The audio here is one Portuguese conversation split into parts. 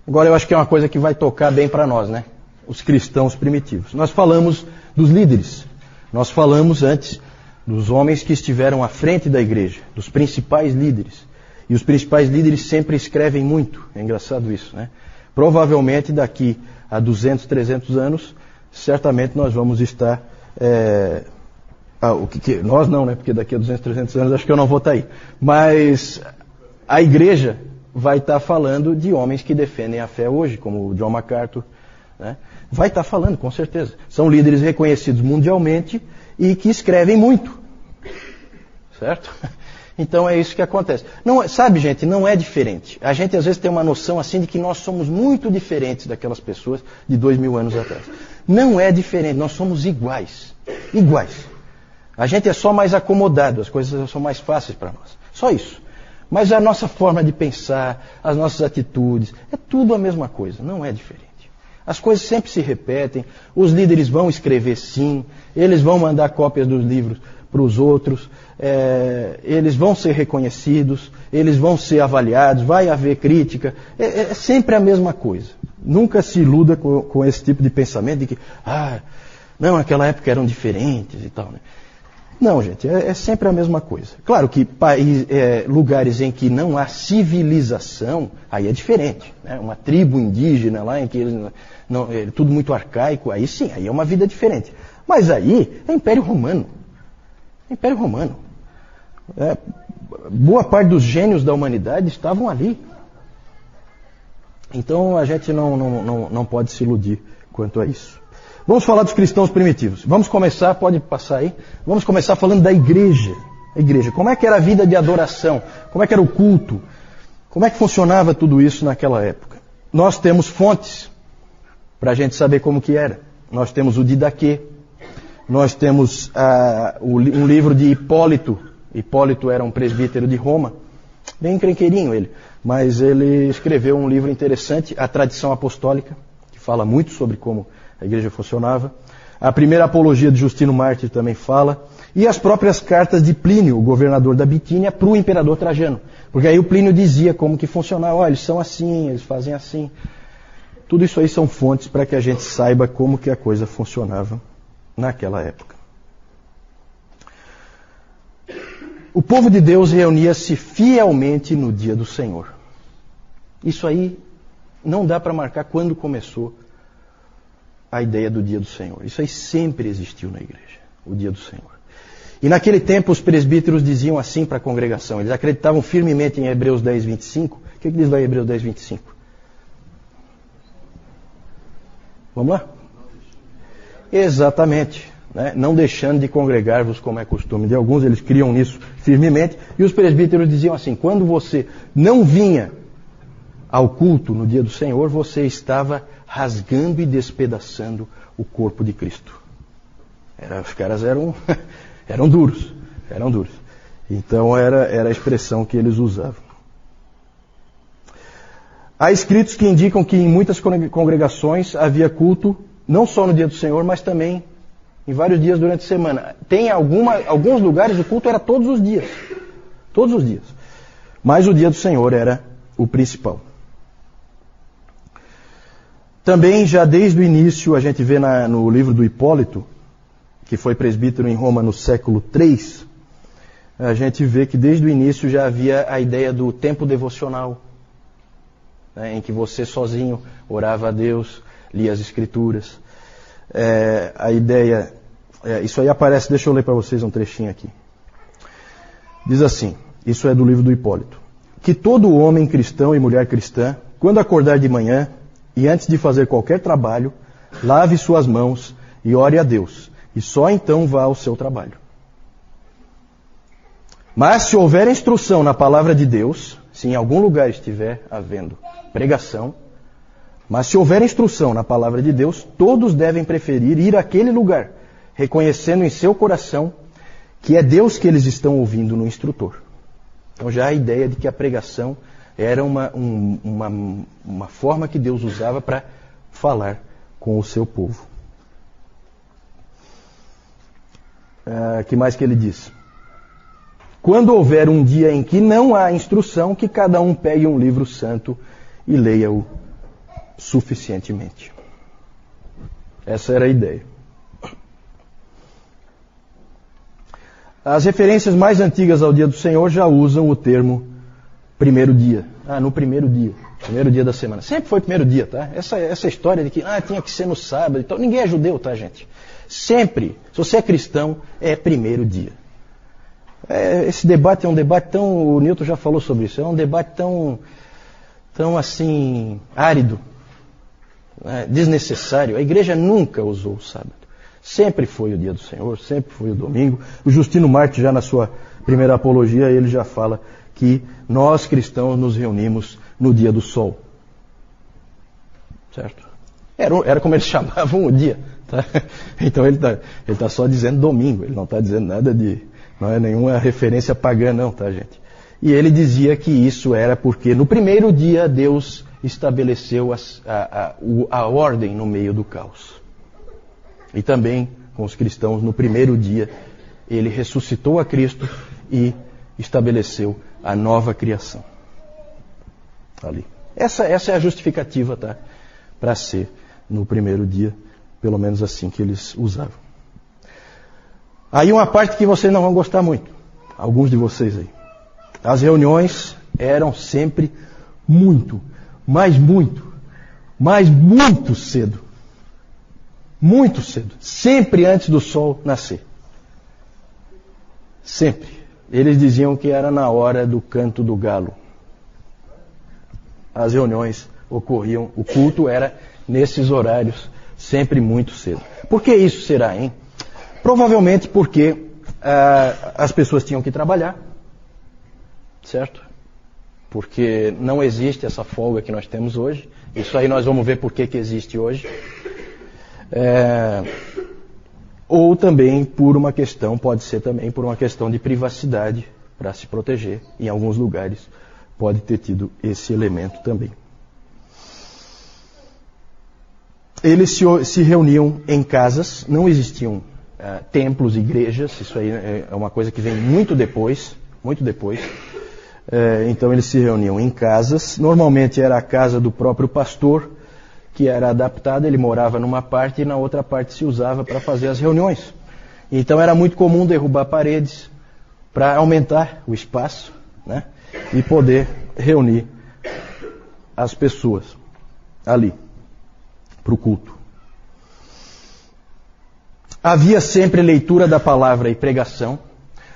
Agora eu acho que é uma coisa que vai tocar bem para nós, né? Os cristãos primitivos. Nós falamos dos líderes. Nós falamos antes dos homens que estiveram à frente da igreja, dos principais líderes. E os principais líderes sempre escrevem muito. É engraçado isso, né? Provavelmente daqui a 200, 300 anos, certamente nós vamos estar... nós não, né? Porque daqui a 200, 300 anos acho que eu não vou estar aí. Mas a igreja vai estar falando de homens que defendem a fé hoje, como o John MacArthur, né? Vai estar falando, com certeza. São líderes reconhecidos mundialmente e que escrevem muito. Certo? Então é isso que acontece. Não, sabe, gente, não é diferente. A gente às vezes tem uma noção assim de que nós somos muito diferentes daquelas pessoas de 2000 anos atrás. Não é diferente, nós somos iguais. Iguais. A gente é só mais acomodado, as coisas são mais fáceis para nós. Só isso. Mas a nossa forma de pensar, as nossas atitudes, é tudo a mesma coisa, não é diferente. As coisas sempre se repetem, os líderes vão escrever sim, eles vão mandar cópias dos livros para os outros, eles vão ser reconhecidos, eles vão ser avaliados, vai haver crítica, é sempre a mesma coisa. Nunca se iluda com esse tipo de pensamento de que, não, naquela época eram diferentes e tal, né? Não, gente, é sempre a mesma coisa. Claro que lugares em que não há civilização, aí é diferente, né? Uma tribo indígena lá em que é tudo muito arcaico, aí sim, aí é uma vida diferente. Mas aí é Império Romano. Império Romano. Boa parte dos gênios da humanidade estavam ali. Então a gente não pode se iludir quanto a isso. Vamos falar dos cristãos primitivos. Vamos começar, pode passar aí. Vamos começar falando da igreja. A igreja. Como é que era a vida de adoração? Como é que era o culto? Como é que funcionava tudo isso naquela época? Nós temos fontes para a gente saber como que era. Nós temos o Didaquê. Nós temos um livro de Hipólito. Hipólito era um presbítero de Roma. Bem encrenqueirinho ele. Mas ele escreveu um livro interessante, A Tradição Apostólica, que fala muito sobre como a igreja funcionava. A primeira apologia de Justino Mártir também fala. E as próprias cartas de Plínio, o governador da Bitínia, para o imperador Trajano. Porque aí o Plínio dizia como que funcionava. Eles são assim, eles fazem assim. Tudo isso aí são fontes para que a gente saiba como que a coisa funcionava naquela época. O povo de Deus reunia-se fielmente no dia do Senhor. Isso aí não dá para marcar quando começou a ideia do dia do Senhor. Isso aí sempre existiu na igreja, o dia do Senhor. E naquele tempo os presbíteros diziam assim para a congregação, eles acreditavam firmemente em Hebreus 10, 25. O que diz lá em Hebreus 10, 25? Vamos lá? Exatamente. Né? Não deixando de congregar-vos como é costume de alguns, eles criam nisso firmemente. E os presbíteros diziam assim, quando você não vinha ao culto no dia do Senhor, você estava rasgando e despedaçando o corpo de Cristo. Os caras eram duros. Então era a expressão que eles usavam. Há escritos que indicam que em muitas congregações havia culto, não só no dia do Senhor, mas também em vários dias durante a semana. Tem alguns lugares o culto era todos os dias. Todos os dias. Mas o dia do Senhor era o principal. Também, já desde o início, a gente vê no livro do Hipólito, que foi presbítero em Roma no século III, a gente vê que desde o início já havia a ideia do tempo devocional, né, em que você sozinho orava a Deus, lia as Escrituras. A ideia, isso aí aparece, deixa eu ler para vocês um trechinho aqui. Diz assim, isso é do livro do Hipólito, que todo homem cristão e mulher cristã, quando acordar de manhã, e antes de fazer qualquer trabalho, lave suas mãos e ore a Deus, e só então vá ao seu trabalho. Mas se houver instrução na palavra de Deus, se em algum lugar estiver havendo pregação, mas se houver instrução na palavra de Deus, todos devem preferir ir àquele lugar, reconhecendo em seu coração que é Deus que eles estão ouvindo no instrutor. Então já há a ideia de que a pregação era uma forma que Deus usava para falar com o seu povo. Que mais que ele diz? Quando houver um dia em que não há instrução, que cada um pegue um livro santo e leia-o suficientemente. Essa era a ideia. As referências mais antigas ao dia do Senhor já usam o termo primeiro dia. No primeiro dia da semana. Sempre foi primeiro dia, tá? Essa história de que tinha que ser no sábado. Então, ninguém é judeu, tá, gente? Sempre, se você é cristão, é primeiro dia. Esse debate é um debate tão... O Newton já falou sobre isso. É um debate tão assim, árido, desnecessário. A igreja nunca usou o sábado. Sempre foi o dia do Senhor, sempre foi o domingo. O Justino Marte, já na sua primeira apologia, ele já fala que nós cristãos nos reunimos no dia do sol. Certo? Era como eles chamavam o dia. Tá? Então ele tá só dizendo domingo, ele não está dizendo nada não é nenhuma referência pagã não, tá, gente? E ele dizia que isso era porque no primeiro dia Deus estabeleceu a ordem no meio do caos. E também com os cristãos, no primeiro dia, ele ressuscitou a Cristo e estabeleceu a nova criação. Ali. Essa é a justificativa, tá? Para ser no primeiro dia, pelo menos assim que eles usavam. Aí uma parte que vocês não vão gostar muito, alguns de vocês aí. As reuniões eram sempre muito cedo. Muito cedo. Sempre antes do sol nascer. Sempre. Eles diziam que era na hora do canto do galo. As reuniões ocorriam, o culto era nesses horários, sempre muito cedo. Por que isso será, hein? Provavelmente porque as pessoas tinham que trabalhar, certo? Porque não existe essa folga que nós temos hoje. Isso aí nós vamos ver por que existe hoje. Ou também pode ser também por uma questão de privacidade, para se proteger. Em alguns lugares pode ter tido esse elemento também. Eles se reuniam em casas, não existiam templos, igrejas, isso aí é uma coisa que vem muito depois. Então eles se reuniam em casas, normalmente era a casa do próprio pastor, que era adaptada, ele morava numa parte e na outra parte se usava para fazer as reuniões. Então era muito comum derrubar paredes para aumentar o espaço, né, e poder reunir as pessoas ali para o culto. Havia sempre leitura da palavra e pregação.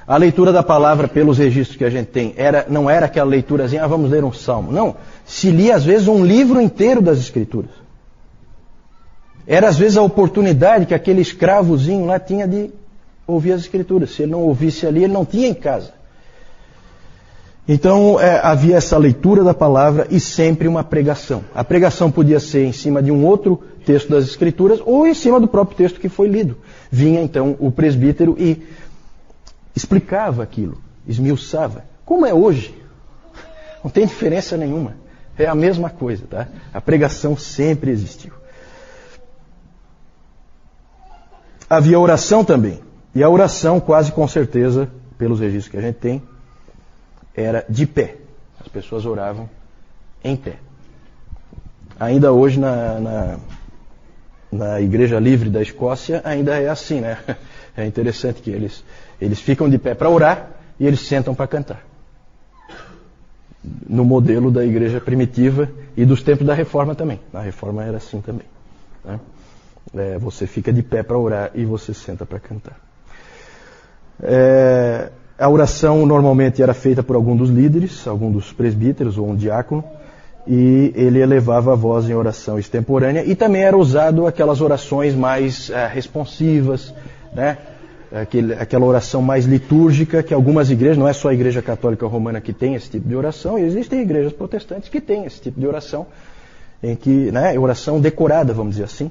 A leitura da palavra, pelos registros que a gente tem, não era aquela leiturazinha, vamos ler um salmo. Não, se lia às vezes um livro inteiro das Escrituras. Era às vezes a oportunidade que aquele escravozinho lá tinha de ouvir as Escrituras. Se ele não ouvisse ali, ele não tinha em casa. Então havia essa leitura da palavra e sempre uma pregação. A pregação podia ser em cima de um outro texto das Escrituras ou em cima do próprio texto que foi lido. Vinha então o presbítero e explicava aquilo, esmiuçava. Como é hoje? Não tem diferença nenhuma. É a mesma coisa, tá? A pregação sempre existiu. Havia oração também. E a oração, quase com certeza, pelos registros que a gente tem, era de pé. As pessoas oravam em pé. Ainda hoje na Igreja Livre da Escócia ainda é assim, né? É interessante que eles ficam de pé para orar e eles sentam para cantar. No modelo da igreja primitiva e dos tempos da Reforma também. Na Reforma era assim também, né? Você fica de pé para orar e você senta para cantar. A oração normalmente era feita por algum dos líderes, algum dos presbíteros ou um diácono, e ele elevava a voz em oração extemporânea, e também era usado aquelas orações mais responsivas, né? Aquela oração mais litúrgica, que algumas igrejas, não é só a Igreja Católica Romana que tem esse tipo de oração, existem igrejas protestantes que têm esse tipo de oração, em que, né, oração decorada, vamos dizer assim,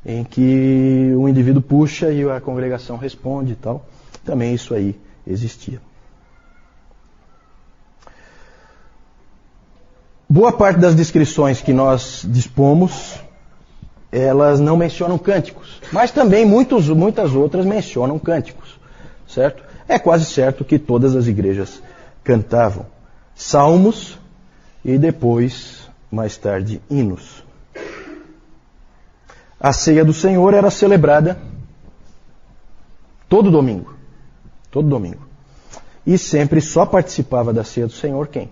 em que o indivíduo puxa e a congregação responde e tal. Também isso aí existia. Boa parte das descrições que nós dispomos, elas não mencionam cânticos, mas também muitas outras mencionam cânticos, certo? É quase certo que todas as igrejas cantavam salmos e depois, mais tarde, hinos. A ceia do Senhor era celebrada todo domingo. Todo domingo. E sempre só participava da ceia do Senhor quem?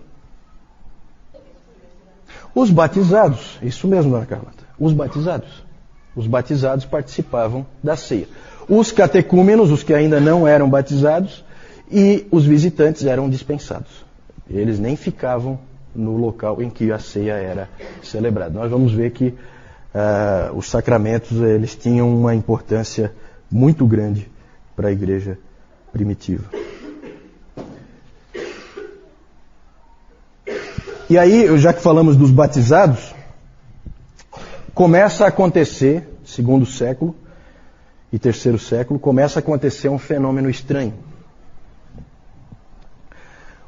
Os batizados. Isso mesmo, dona Carlota. Os batizados. Os batizados participavam da ceia. Os catecúmenos, os que ainda não eram batizados, e os visitantes eram dispensados. Eles nem ficavam no local em que a ceia era celebrada. Nós vamos ver que os sacramentos eles tinham uma importância muito grande para a igreja primitiva. E aí, já que falamos dos batizados, começa a acontecer, segundo século e terceiro século, começa a acontecer um fenômeno estranho.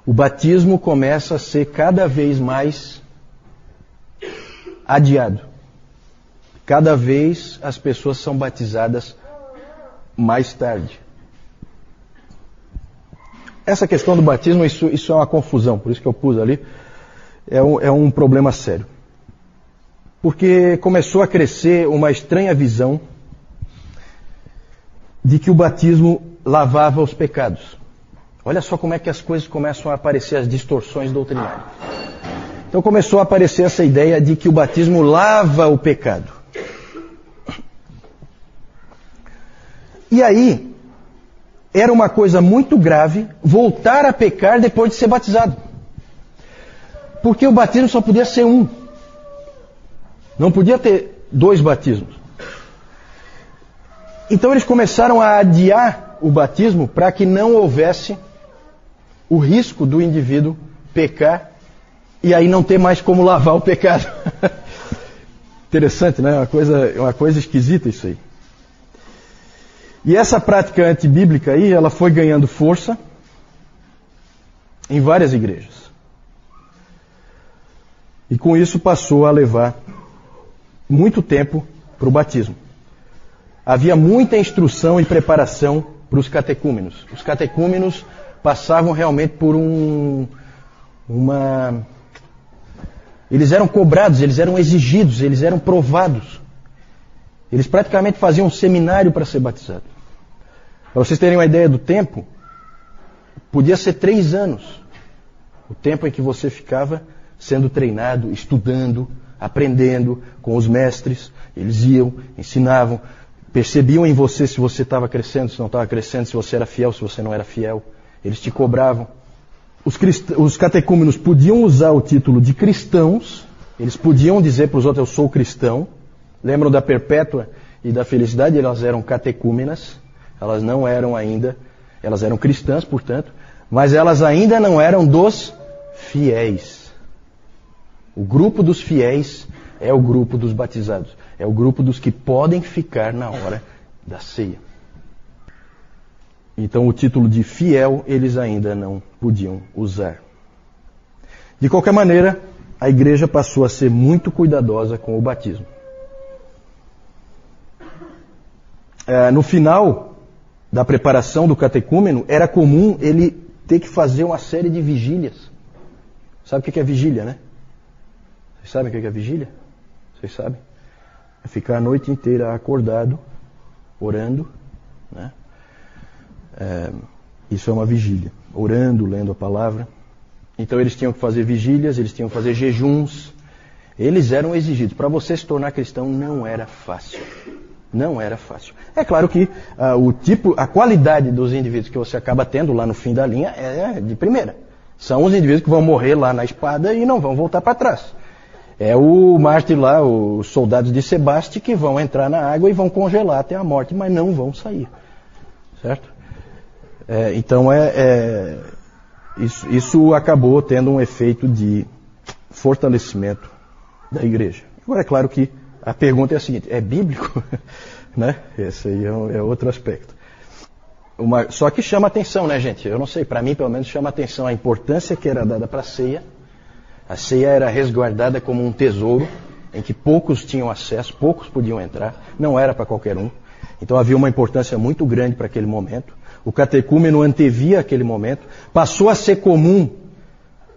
O batismo começa a ser cada vez mais adiado. Cada vez as pessoas são batizadas mais tarde. Essa questão do batismo, isso é uma confusão, por isso que eu pus ali, é um problema sério. Porque começou a crescer uma estranha visão de que o batismo lavava os pecados. Olha só como é que as coisas começam a aparecer, as distorções doutrinárias. Então começou a aparecer essa ideia de que o batismo lava o pecado. E aí, era uma coisa muito grave voltar a pecar depois de ser batizado. Porque o batismo só podia ser um. Não podia ter 2 batismos. Então eles começaram a adiar o batismo para que não houvesse o risco do indivíduo pecar e aí não ter mais como lavar o pecado. Interessante, né? Uma coisa esquisita isso aí. E essa prática antibíblica aí, ela foi ganhando força em várias igrejas. E com isso passou a levar muito tempo para o batismo. Havia muita instrução e preparação para os catecúmenos. Os catecúmenos passavam realmente por Eles eram cobrados, eles eram exigidos, eles eram provados. Eles praticamente faziam um seminário para ser batizado. Para vocês terem uma ideia do tempo, podia ser 3 anos. O tempo em que você ficava sendo treinado, estudando, aprendendo com os mestres. Eles iam, ensinavam, percebiam em você se você estava crescendo, se não estava crescendo, se você era fiel, se você não era fiel. Eles te cobravam. Os catecúmenos podiam usar o título de cristãos, eles podiam dizer para os outros, eu sou cristão. Lembram da Perpétua e da Felicidade? Elas eram catecúmenas, elas não eram ainda, elas eram cristãs, portanto, mas elas ainda não eram dos fiéis. O grupo dos fiéis é o grupo dos batizados, é o grupo dos que podem ficar na hora da ceia. Então o título de fiel eles ainda não podiam usar. De qualquer maneira, a igreja passou a ser muito cuidadosa com o batismo. No final da preparação do catecúmeno, era comum ele ter que fazer uma série de vigílias. Sabe o que é vigília, né? Vocês sabem o que é vigília? Vocês sabem? É ficar a noite inteira acordado, orando, né? Isso é uma vigília. Orando, lendo a palavra. Então eles tinham que fazer vigílias, eles tinham que fazer jejuns. Eles eram exigidos. Para você se tornar cristão não era fácil. Não era fácil. É claro que a qualidade dos indivíduos que você acaba tendo lá no fim da linha é de primeira. São os indivíduos que vão morrer lá na espada e não vão voltar para trás. É o mártir lá, os soldados de Sebaste, que vão entrar na água e vão congelar até a morte, mas não vão sair. Certo? Então isso acabou tendo um efeito de fortalecimento da igreja. Agora é claro que a pergunta é a seguinte, é bíblico? Né? Esse aí é outro aspecto. Só que chama atenção, né, gente? Eu não sei, para mim pelo menos chama atenção a importância que era dada para a ceia. A ceia era resguardada como um tesouro, em que poucos tinham acesso, poucos podiam entrar, não era para qualquer um. Então havia uma importância muito grande para aquele momento. O catecúmeno antevia aquele momento. Passou a ser comum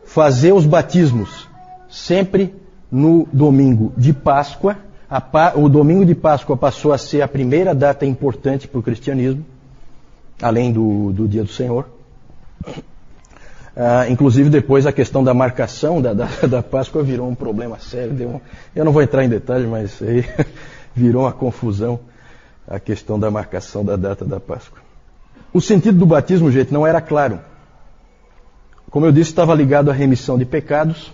fazer os batismos sempre no domingo de Páscoa, O domingo de Páscoa passou a ser a primeira data importante para o cristianismo, além do Dia do Senhor. Inclusive depois a questão da marcação da Páscoa virou um problema sério. Eu não vou entrar em detalhes, mas aí virou uma confusão a questão da marcação da data da Páscoa. O sentido do batismo, gente, não era claro. Como eu disse, estava ligado à remissão de pecados.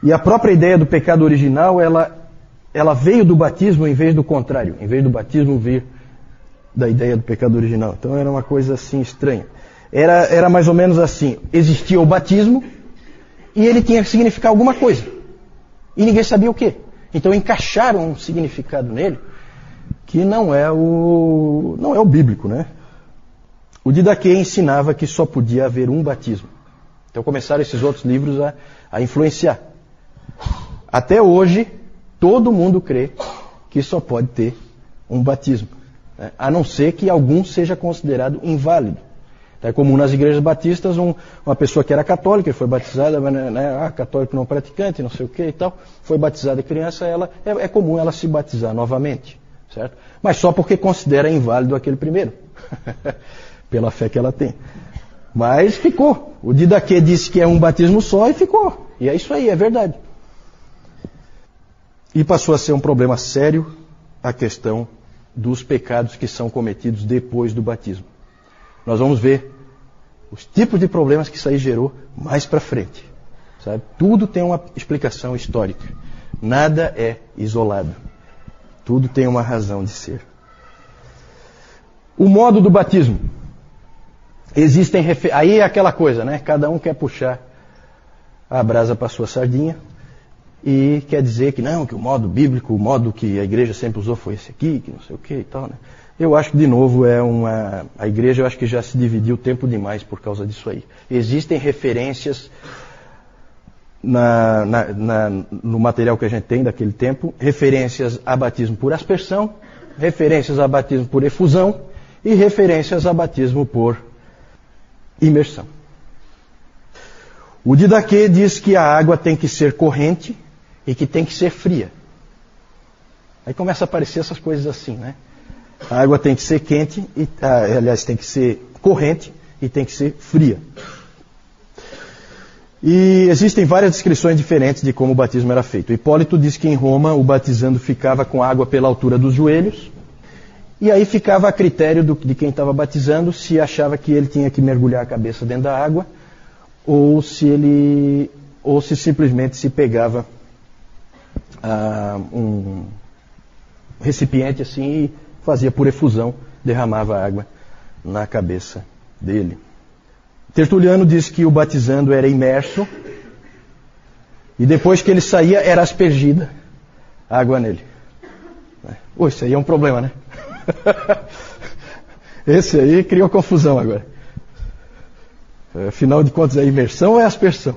E a própria ideia do pecado original, ela veio do batismo em vez do contrário. Em vez do batismo vir da ideia do pecado original. Então era uma coisa assim estranha. Era mais ou menos assim. Existia o batismo e ele tinha que significar alguma coisa. E ninguém sabia o quê. Então encaixaram um significado nele que não é o bíblico, né? O Didaquê ensinava que só podia haver um batismo. Então começaram esses outros livros a influenciar. Até hoje, todo mundo crê que só pode ter um batismo, né? A não ser que algum seja considerado inválido. É comum nas igrejas batistas uma pessoa que era católica e foi batizada, né, católico não praticante, não sei o que e tal, foi batizada criança, é comum ela se batizar novamente, certo? Mas só porque considera inválido aquele primeiro, pela fé que ela tem. Mas ficou. O Didaquê disse que é um batismo só e ficou. E é isso aí, é verdade. E passou a ser um problema sério a questão dos pecados que são cometidos depois do batismo. Nós vamos ver os tipos de problemas que isso aí gerou mais para frente. Sabe? Tudo tem uma explicação histórica. Nada é isolado. Tudo tem uma razão de ser. O modo do batismo. Aí é aquela coisa, né? Cada um quer puxar a brasa para a sua sardinha e quer dizer que não, que o modo bíblico, o modo que a igreja sempre usou foi esse aqui, que não sei o que e tal, né? Eu acho que, de novo, a igreja eu acho que já se dividiu tempo demais por causa disso aí. Existem referências no material que a gente tem daquele tempo, referências a batismo por aspersão, referências a batismo por efusão e referências a batismo por imersão. O Didaquê diz que a água tem que ser corrente e que tem que ser fria. Aí começa a aparecer essas coisas assim, né? A água tem que ser quente, aliás, tem que ser corrente e tem que ser fria. E existem várias descrições diferentes de como o batismo era feito. Hipólito diz que em Roma o batizando ficava com água pela altura dos joelhos, e aí ficava a critério de quem estava batizando se achava que ele tinha que mergulhar a cabeça dentro da água, ou se simplesmente se pegava um recipiente assim e fazia por efusão, derramava água na cabeça dele. Tertuliano diz que o batizando era imerso e depois que ele saía era aspergida água nele. Isso aí é um problema, né? Esse aí criou confusão agora. Afinal de contas, é imersão ou é aspersão?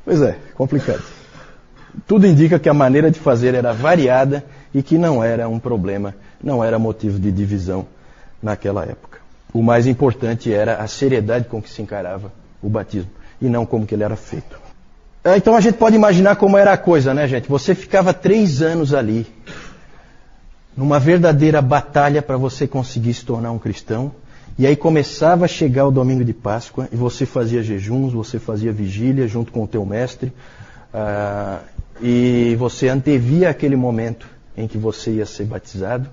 Pois é, complicado. Tudo indica que a maneira de fazer era variada e que não era um problema, não era motivo de divisão naquela época. O mais importante era a seriedade com que se encarava o batismo e não como que ele era feito. Então a gente pode imaginar como era a coisa, né, gente? Você ficava 3 anos ali, numa verdadeira batalha para você conseguir se tornar um cristão, e aí começava a chegar o domingo de Páscoa e você fazia jejuns, você fazia vigília junto com o teu mestre, e você antevia aquele momento em que você ia ser batizado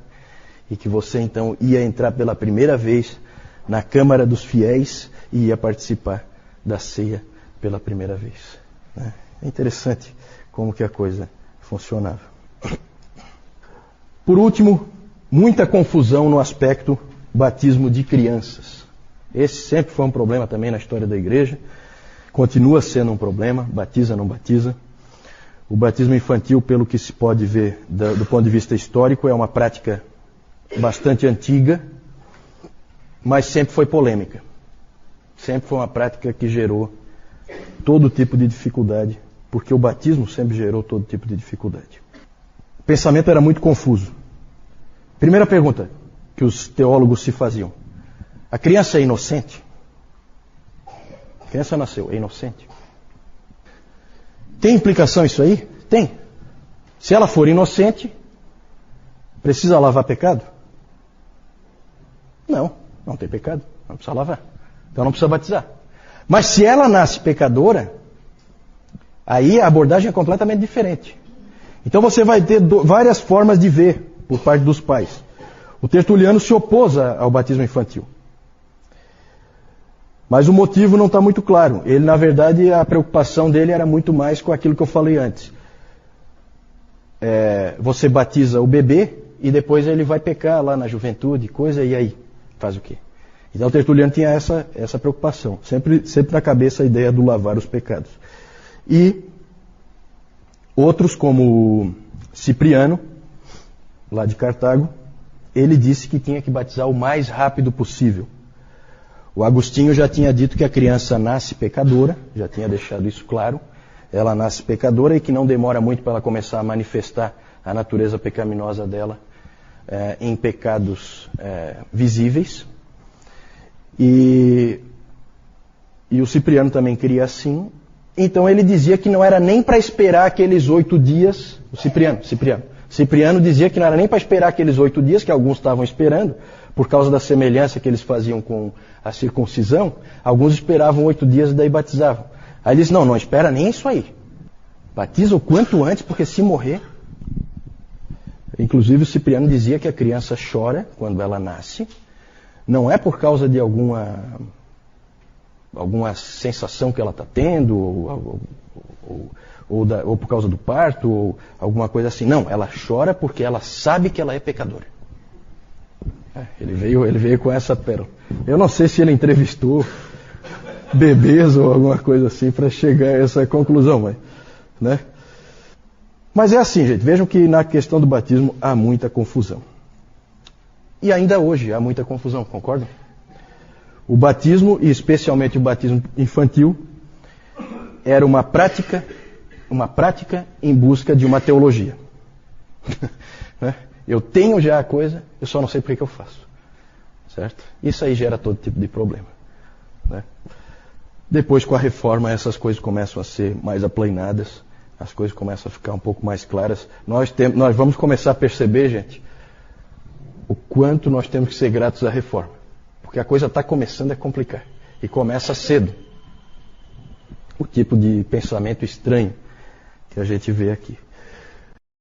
e que você então ia entrar pela primeira vez na Câmara dos Fiéis e ia participar da ceia pela primeira vez. É interessante como que a coisa funcionava. Por último, muita confusão no aspecto batismo de crianças. Esse sempre foi um problema também na história da igreja. Continua sendo um problema, batiza, não batiza. O batismo infantil, pelo que se pode ver do ponto de vista histórico, é uma prática bastante antiga, mas sempre foi polêmica. Sempre foi uma prática que gerou todo tipo de dificuldade, porque o batismo sempre gerou todo tipo de dificuldade. O pensamento era muito confuso. Primeira pergunta que os teólogos se faziam: a criança é inocente? A criança nasceu, é inocente? Tem implicação isso aí? Tem. Se ela for inocente, precisa lavar pecado? Não tem pecado, não precisa lavar. Então não precisa batizar. Mas se ela nasce pecadora, aí a abordagem é completamente diferente. Então você vai ter várias formas de ver por parte dos pais. O Tertuliano se opôs ao batismo infantil. Mas o motivo não está muito claro. Ele, na verdade, a preocupação dele era muito mais com aquilo que eu falei antes. Você batiza o bebê e depois ele vai pecar lá na juventude, coisa, e aí? Faz o quê? Então o Tertuliano tinha essa preocupação. Sempre na cabeça a ideia do lavar os pecados. E outros, como Cipriano, lá de Cartago, ele disse que tinha que batizar o mais rápido possível. O Agostinho já tinha dito que a criança nasce pecadora, já tinha deixado isso claro. Ela nasce pecadora e que não demora muito para ela começar a manifestar a natureza pecaminosa dela em pecados visíveis. E o Cipriano também queria assim. Então ele dizia que não era nem para esperar aqueles 8 dias. O Cipriano dizia que não era nem para esperar aqueles 8 dias, que alguns estavam esperando, por causa da semelhança que eles faziam com a circuncisão. Alguns esperavam 8 dias e daí batizavam. Aí ele disse, não espera nem isso aí. Batiza o quanto antes, porque se morrer... Inclusive o Cipriano dizia que a criança chora quando ela nasce. Não é por causa de alguma sensação que ela está tendo, ou por causa do parto, ou alguma coisa assim. Não, ela chora porque ela sabe que ela é pecadora. Ele veio com essa pérola. Eu não sei se ele entrevistou bebês ou alguma coisa assim para chegar a essa conclusão, mas é assim, gente. Vejam que na questão do batismo há muita confusão. E ainda hoje há muita confusão, concordam? O batismo, e especialmente o batismo infantil, era uma prática em busca de uma teologia. Eu tenho já a coisa, eu só não sei por que eu faço. Certo? Isso aí gera todo tipo de problema. Depois, com a reforma, essas coisas começam a ser mais aplainadas, as coisas começam a ficar um pouco mais claras. Nós vamos começar a perceber, gente, o quanto nós temos que ser gratos à reforma. Porque a coisa está começando a complicar. E começa cedo. O tipo de pensamento estranho que a gente vê aqui.